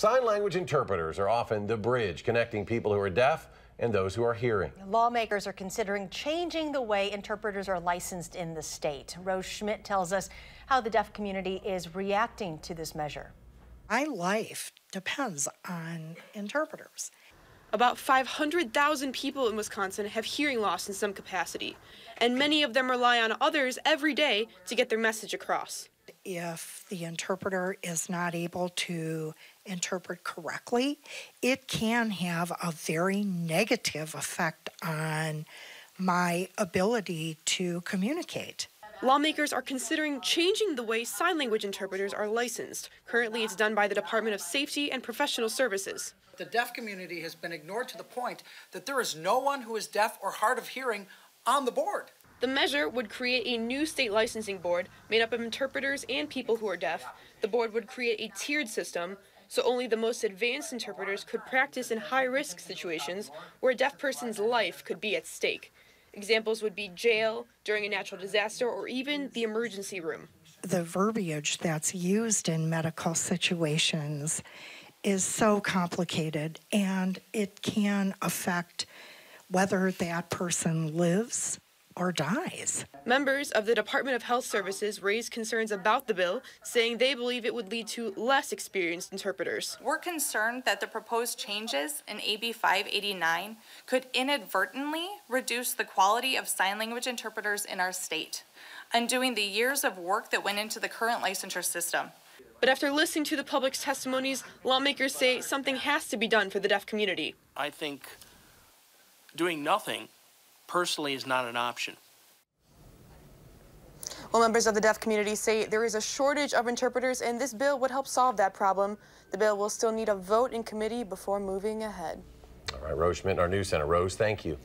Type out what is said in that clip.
Sign language interpreters are often the bridge connecting people who are deaf and those who are hearing. Lawmakers are considering changing the way interpreters are licensed in the state. SCHMIDT tells us how the deaf community is reacting to this measure. My life depends on interpreters. About 500,000 people in Wisconsin have hearing loss in some capacity, and many of them rely on others every day to get their message across. If the interpreter is not able to interpret correctly, it can have a very negative effect on my ability to communicate. Lawmakers are considering changing the way sign language interpreters are licensed. Currently, it's done by the Department of Safety and Professional Services. The deaf community has been ignored to the point that there is no one who is deaf or hard of hearing on the board. The measure would create a new state licensing board made up of interpreters and people who are deaf. The board would create a tiered system, so only the most advanced interpreters could practice in high-risk situations where a deaf person's life could be at stake. Examples would be jail, during a natural disaster, or even the emergency room. The verbiage that's used in medical situations is so complicated, and it can affect whether that person lives or dies. Members of the Department of Health Services raised concerns about the bill, saying they believe it would lead to less experienced interpreters. We're concerned that the proposed changes in AB 589 could inadvertently reduce the quality of sign language interpreters in our state, undoing the years of work that went into the current licensure system. But after listening to the public's testimonies, lawmakers say something has to be done for the deaf community. I think doing nothing personally is not an option. Well, members of the deaf community say there is a shortage of interpreters, and this bill would help solve that problem. The bill will still need a vote in committee before moving ahead. All right, Rose SCHMIDT, our news center. Rose, thank you.